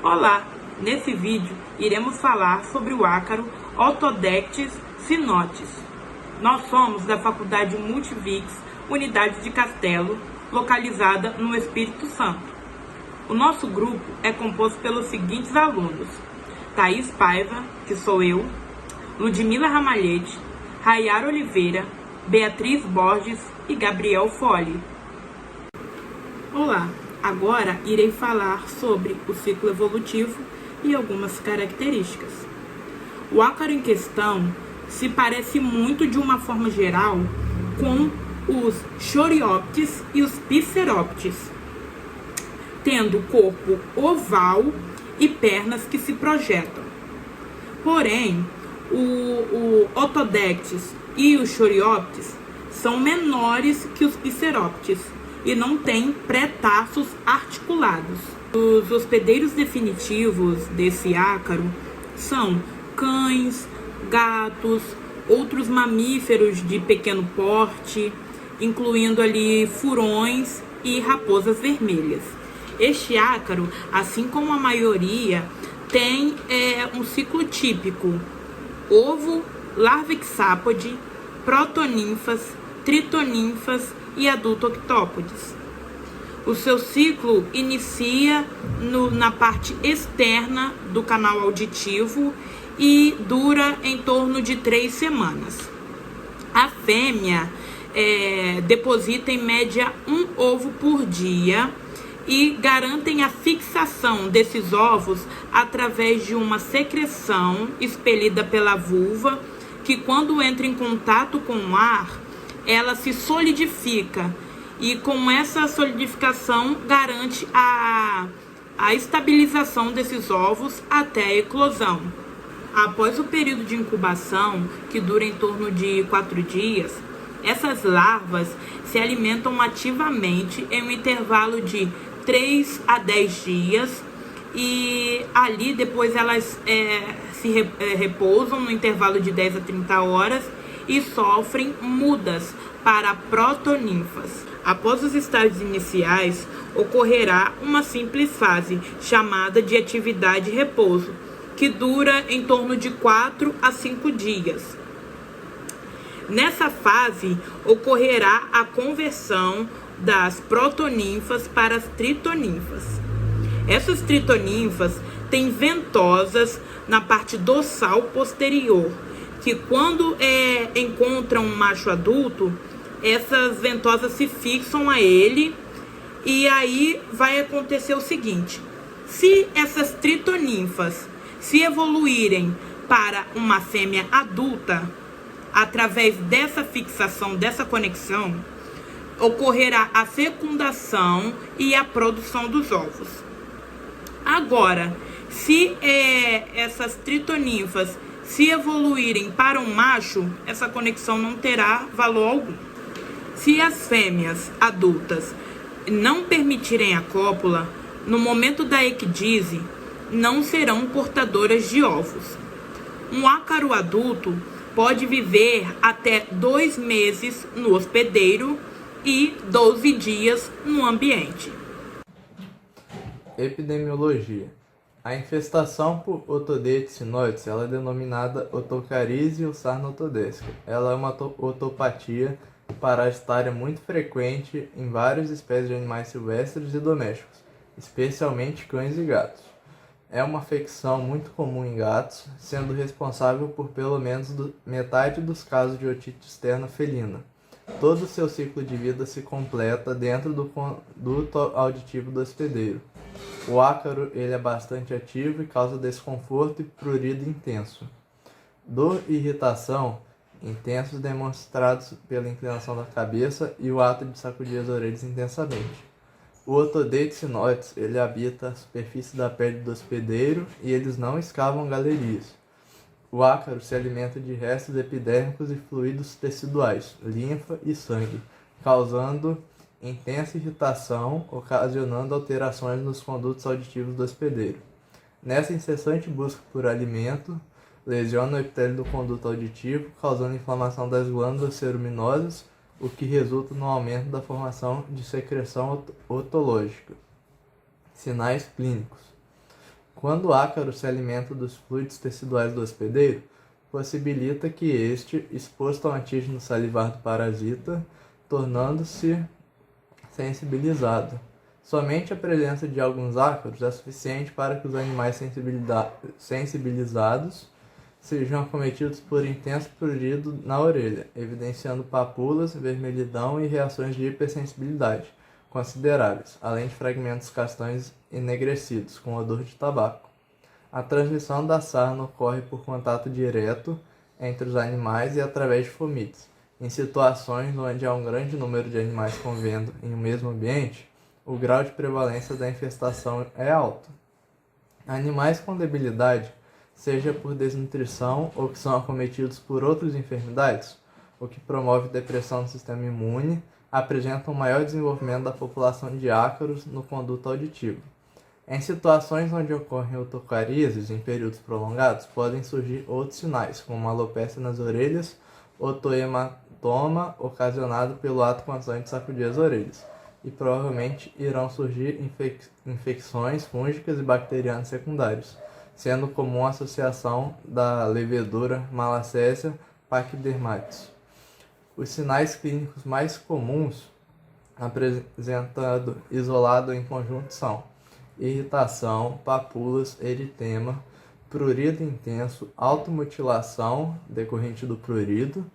Olá! Nesse vídeo iremos falar sobre o ácaro Ottodectes cynotes. Nós somos da Faculdade Multivix, Unidade de Castelo, localizada no Espírito Santo. O nosso grupo é composto pelos seguintes alunos: Thaís Paiva, que sou eu, Ludmila Ramalhete, Rayara Oliveira, Beatriz Borges e Gabriel Fole. Olá! Agora irei falar sobre o ciclo evolutivo e algumas características. O ácaro em questão se parece muito, de uma forma geral, com os Chorioptes e os Pseroptes, tendo corpo oval e pernas que se projetam. Porém, o Ottodectes e os Chorioptes são menores que os Pseroptes e não têm pré-tarsos articulados. Os hospedeiros definitivos desse ácaro são cães, gatos, outros mamíferos de pequeno porte, incluindo ali furões e raposas vermelhas. Este ácaro, assim como a maioria, tem um ciclo típico: ovo, larva hexápode, protoninfas, tritoninfas e adulto octópodes. O seu ciclo inicia na parte externa do canal auditivo e dura em torno de 3 semanas. A fêmea deposita em média um ovo por dia e garantem a fixação desses ovos através de uma secreção expelida pela vulva, que, quando entra em contato com o ar, ela se solidifica, e com essa solidificação garante a estabilização desses ovos até a eclosão. Após o período de incubação, que dura em torno de 4 dias, essas larvas se alimentam ativamente em um intervalo de 3 a 10 dias, e ali depois elas repousam no intervalo de 10 a 30 horas e sofrem mudas para protoninfas. Após os estágios iniciais, ocorrerá uma simples fase chamada de atividade e repouso, que dura em torno de 4 a 5 dias. Nessa fase, ocorrerá a conversão das protoninfas para as tritoninfas. Essas tritoninfas têm ventosas na parte dorsal posterior, que, quando encontram um macho adulto, essas ventosas se fixam a ele, e aí vai acontecer o seguinte: se essas tritoninfas se evoluírem para uma fêmea adulta, através dessa fixação, dessa conexão, ocorrerá a fecundação e a produção dos ovos. Agora, se essas tritoninfas se evoluírem para um macho, essa conexão não terá valor algum. Se as fêmeas adultas não permitirem a cópula, no momento da ecdise, não serão portadoras de ovos. Um ácaro adulto pode viver até 2 meses no hospedeiro e 12 dias no ambiente. Epidemiologia. A infestação por Ottodectes cynotes ela é denominada otocaríase ou sarna ottodésica. Ela é uma otopatia parasitária muito frequente em várias espécies de animais silvestres e domésticos, especialmente cães e gatos. É uma afecção muito comum em gatos, sendo responsável por pelo menos metade dos casos de otite externa felina. Todo o seu ciclo de vida se completa dentro do conduto auditivo do hospedeiro. O ácaro ele é bastante ativo e causa desconforto e prurido intenso. Dor e irritação intensos demonstrados pela inclinação da cabeça e o ato de sacudir as orelhas intensamente. O Ottodectes cynotes ele habita a superfície da pele do hospedeiro e eles não escavam galerias. O ácaro se alimenta de restos epidérmicos e fluidos teciduais, linfa e sangue, causando intensa irritação, ocasionando alterações nos condutos auditivos do hospedeiro. Nessa incessante busca por alimento, lesiona o epitélio do conduto auditivo, causando inflamação das glândulas ceruminosas, o que resulta no aumento da formação de secreção otológica. Sinais clínicos: Quando o ácaro se alimenta dos fluidos teciduais do hospedeiro, possibilita que este, exposto ao antígeno salivar do parasita, tornando-se sensibilizado. Somente a presença de alguns ácaros é suficiente para que os animais sensibilizados sejam acometidos por intenso prurido na orelha, evidenciando papulas, vermelhidão e reações de hipersensibilidade consideráveis, além de fragmentos castanhos enegrecidos, com odor de tabaco. A transmissão da sarna ocorre por contato direto entre os animais e através de fomites. Em situações onde há um grande número de animais convivendo em um mesmo ambiente, o grau de prevalência da infestação é alto. Animais com debilidade, seja por desnutrição ou que são acometidos por outras enfermidades, o que promove depressão do sistema imune, apresentam maior desenvolvimento da população de ácaros no conduto auditivo. Em situações onde ocorrem otocaríases em períodos prolongados, podem surgir outros sinais, como alopecia nas orelhas, otohematoma ocasionado pelo ato constante de sacudir as orelhas, e provavelmente irão surgir infecções fúngicas e bacterianas secundárias, sendo comum a associação da levedura Malassezia pachydermatis. Os sinais clínicos mais comuns apresentado isolado em conjunto são irritação, papulas, eritema, prurido intenso, automutilação decorrente do prurido,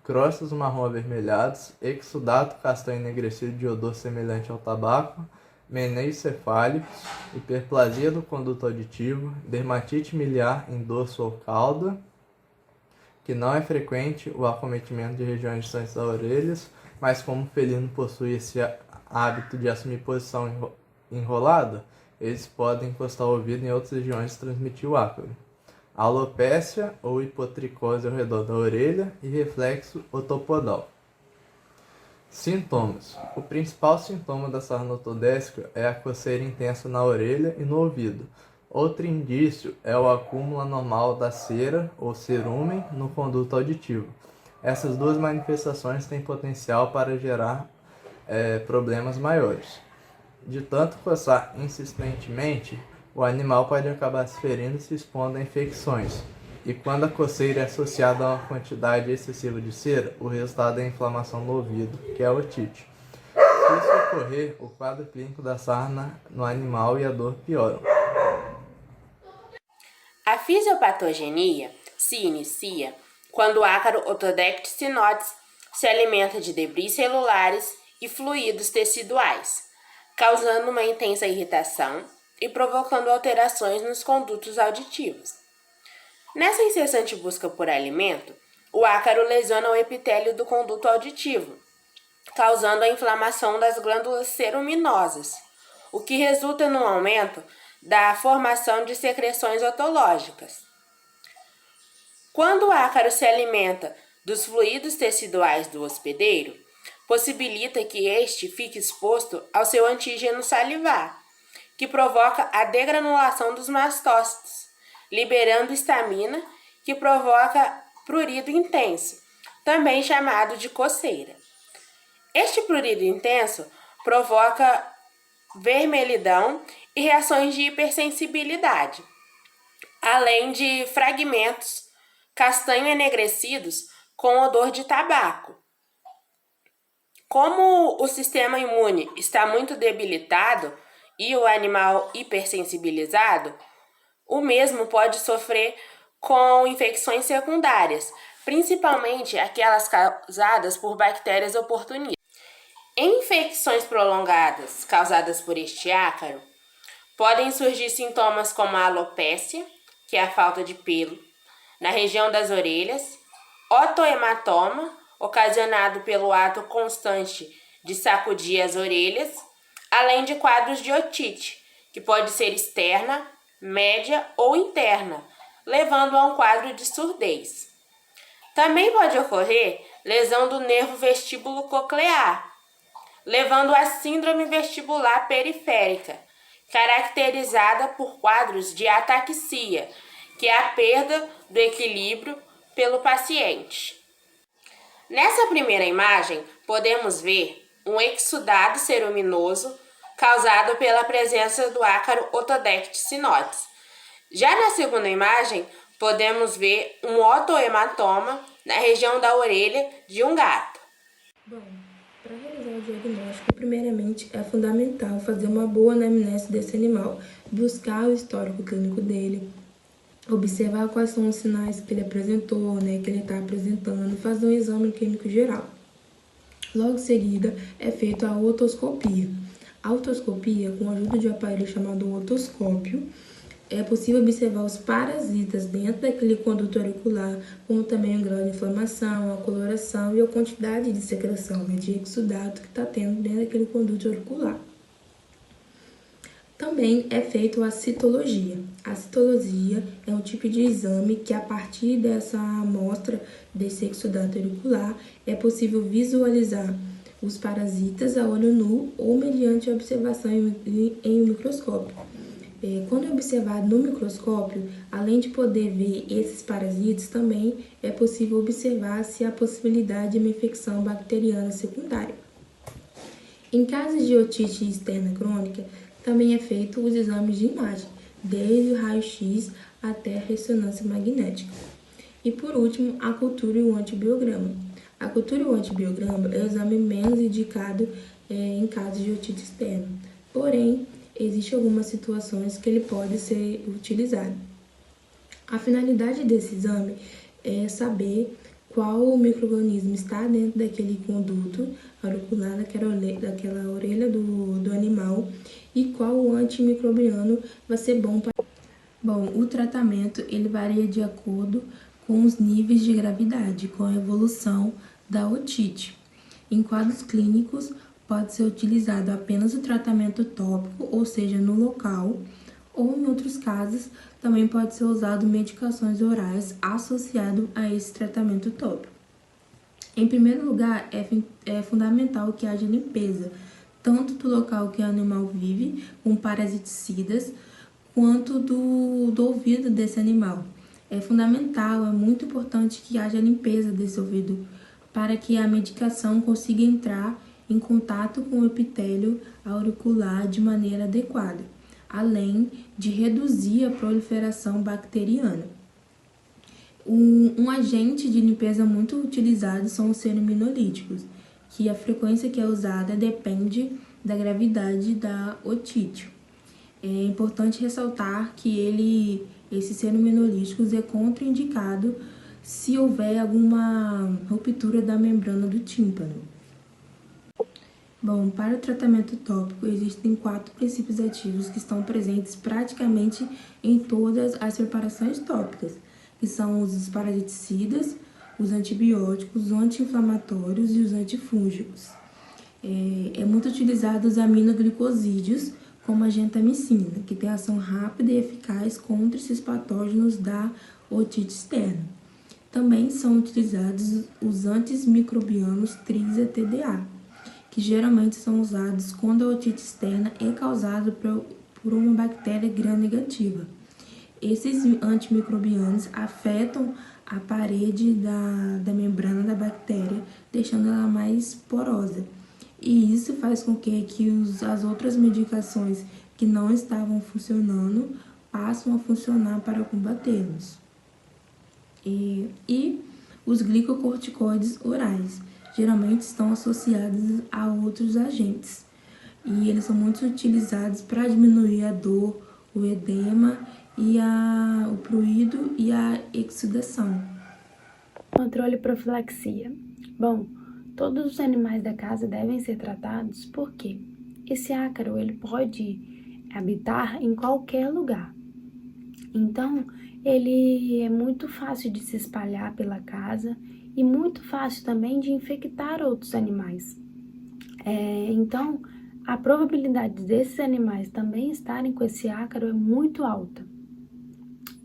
crostas marrom avermelhados, exudato castanho enegrecido de odor semelhante ao tabaco, meneios cefálicos, hiperplasia do conduto auditivo, dermatite miliar em dorso ou cauda, que não é frequente o acometimento de regiões distantes das orelhas, mas como o felino possui esse hábito de assumir posição enrolada, eles podem encostar o ouvido em outras regiões e transmitir o ácaro. Alopécia ou hipotricose ao redor da orelha e reflexo otopodal. Sintomas. O principal sintoma da sarna otodésica é a coceira intensa na orelha e no ouvido. Outro indício é o acúmulo anormal da cera ou cerumen no conduto auditivo. Essas duas manifestações têm potencial para gerar problemas maiores. De tanto coçar insistentemente, o animal pode acabar se ferindo e se expondo a infecções. E quando a coceira é associada a uma quantidade excessiva de cera, o resultado é a inflamação no ouvido, que é a otite. Se isso ocorrer, o quadro clínico da sarna no animal e a dor pioram. A fisiopatogenia se inicia quando o ácaro Otodectes sinotes se alimenta de debris celulares e fluidos teciduais, causando uma intensa irritação e provocando alterações nos condutos auditivos. Nessa incessante busca por alimento, o ácaro lesiona o epitélio do conduto auditivo, causando a inflamação das glândulas ceruminosas, o que resulta no aumento da formação de secreções otológicas. Quando o ácaro se alimenta dos fluidos teciduais do hospedeiro, possibilita que este fique exposto ao seu antígeno salivar, que provoca a degranulação dos mastócitos, liberando histamina, que provoca prurido intenso, também chamado de coceira. Este prurido intenso provoca vermelhidão e reações de hipersensibilidade, além de fragmentos castanho enegrecidos com odor de tabaco. Como o sistema imune está muito debilitado e o animal hipersensibilizado, o mesmo pode sofrer com infecções secundárias, principalmente aquelas causadas por bactérias oportunistas. Em infecções prolongadas causadas por este ácaro, podem surgir sintomas como a alopécia, que é a falta de pelo, na região das orelhas, otohematoma, ocasionado pelo ato constante de sacudir as orelhas, além de quadros de otite, que pode ser externa, média ou interna, levando a um quadro de surdez. Também pode ocorrer lesão do nervo vestíbulo coclear, levando à síndrome vestibular periférica, caracterizada por quadros de ataxia, que é a perda do equilíbrio pelo paciente. Nessa primeira imagem, podemos ver um exudado ceruminoso causado pela presença do ácaro Otodectes sinotes, Já na segunda imagem, podemos ver um otohematoma na região da orelha de um gato. Bom, para realizar o diagnóstico, primeiramente é fundamental fazer uma boa anamnese desse animal, buscar o histórico clínico dele, observar quais são os sinais que ele apresentou, que ele está apresentando, fazer um exame clínico geral. Logo em seguida, é feita a otoscopia. A otoscopia, com a ajuda de um aparelho chamado otoscópio, é possível observar os parasitas dentro daquele conduto auricular, como também o grau de inflamação, a coloração e a quantidade de secreção de exudato que está tendo dentro daquele conduto auricular. Também é feita a citologia. A citologia é um tipo de exame que, a partir dessa amostra desse exudato auricular, é possível visualizar os parasitas a olho nu ou mediante a observação em um microscópio. Quando é observado no microscópio, além de poder ver esses parasitas, também é possível observar se há possibilidade de uma infecção bacteriana secundária. Em casos de otite externa crônica, também é feito os exames de imagem, desde o raio-x até a ressonância magnética. E por último, a cultura e o antibiograma. A cultura e o antibiograma é o exame menos indicado em casos de otite externa. Porém, existem algumas situações que ele pode ser utilizado. A finalidade desse exame é saber qual micro-organismo está dentro daquele conduto auricular, daquela orelha do animal, e qual o antimicrobiano vai ser bom para... Bom, o tratamento ele varia de acordo com os níveis de gravidade, com a evolução da otite. Em quadros clínicos, pode ser utilizado apenas o tratamento tópico, ou seja, no local, ou em outros casos, também pode ser usado medicações orais associado a esse tratamento tópico. Em primeiro lugar, é fundamental que haja limpeza, tanto do local que o animal vive, com parasiticidas, quanto do ouvido desse animal. É fundamental, é muito importante que haja limpeza desse ouvido, para que a medicação consiga entrar em contato com o epitélio auricular de maneira adequada, além de reduzir a proliferação bacteriana. Um agente de limpeza muito utilizado são os senominolíticos, que a frequência que é usada depende da gravidade da otite. É importante ressaltar que esses senominolíticos é contraindicado se houver alguma ruptura da membrana do tímpano. Bom, para o tratamento tópico, existem 4 princípios ativos que estão presentes praticamente em todas as preparações tópicas, que são os parasiticidas, os antibióticos, os anti-inflamatórios e os antifúngicos. É muito utilizado os aminoglicosídeos, como a gentamicina, que tem ação rápida e eficaz contra esses patógenos da otite externa. Também são utilizados os antimicrobianos TRISA-TDA, que geralmente são usados quando a otite externa é causada por uma bactéria gram-negativa. Esses antimicrobianos afetam a parede da membrana da bactéria, deixando ela mais porosa. E isso faz com que as outras medicações que não estavam funcionando passem a funcionar para combatê-los. E os glicocorticoides orais geralmente estão associados a outros agentes. E eles são muito utilizados para diminuir a dor, o edema, e o pruído e a exsudação. Controle e profilaxia. Bom, todos os animais da casa devem ser tratados porque esse ácaro ele pode habitar em qualquer lugar. Então, ele é muito fácil de se espalhar pela casa e muito fácil também de infectar outros animais. Então, a probabilidade desses animais também estarem com esse ácaro é muito alta.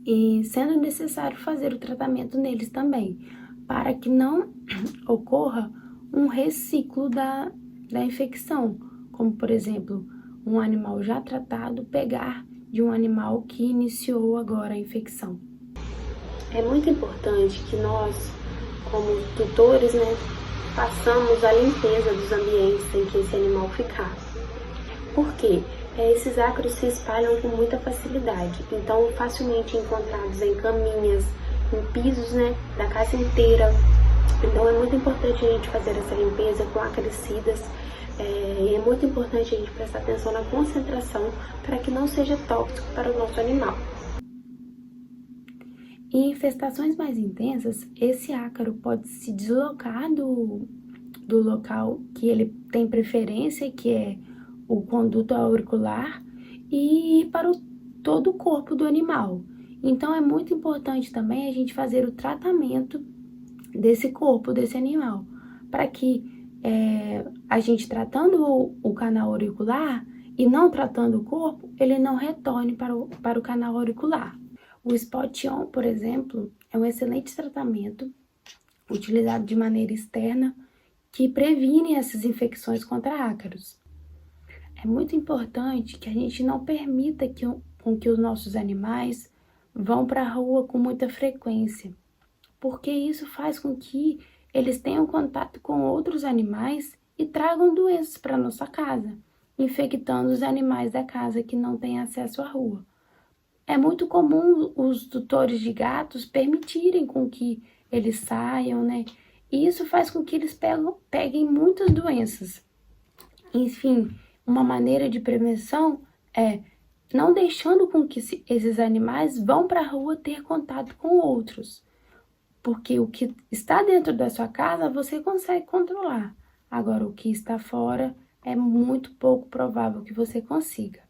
E sendo necessário fazer o tratamento neles também, para que não ocorra um reciclo da infecção, como por exemplo, um animal já tratado pegar de um animal que iniciou agora a infecção. É muito importante que nós, como tutores, façamos a limpeza dos ambientes em que esse animal ficar. Por quê? esses ácaros se espalham com muita facilidade, então facilmente encontrados em caminhas, em pisos, né, da casa inteira. Então é muito importante a gente fazer essa limpeza com acaricidas. E é muito importante a gente prestar atenção na concentração para que não seja tóxico para o nosso animal. Em infestações mais intensas, esse ácaro pode se deslocar do local que ele tem preferência, que é o conduto auricular, e ir para todo o corpo do animal. Então é muito importante também a gente fazer o tratamento desse corpo, desse animal, para que a gente tratando o canal auricular e não tratando o corpo, ele não retorne para o canal auricular. O Spot On, por exemplo, é um excelente tratamento utilizado de maneira externa que previne essas infecções contra ácaros. É muito importante que a gente não permita que os nossos animais vão para a rua com muita frequência, porque isso faz com que eles tenham contato com outros animais e tragam doenças para nossa casa, infectando os animais da casa que não têm acesso à rua. É muito comum os tutores de gatos permitirem com que eles saiam, né? E isso faz com que eles peguem muitas doenças. Enfim, uma maneira de prevenção é não deixando com que esses animais vão para a rua ter contato com outros. Porque o que está dentro da sua casa você consegue controlar. Agora, o que está fora é muito pouco provável que você consiga.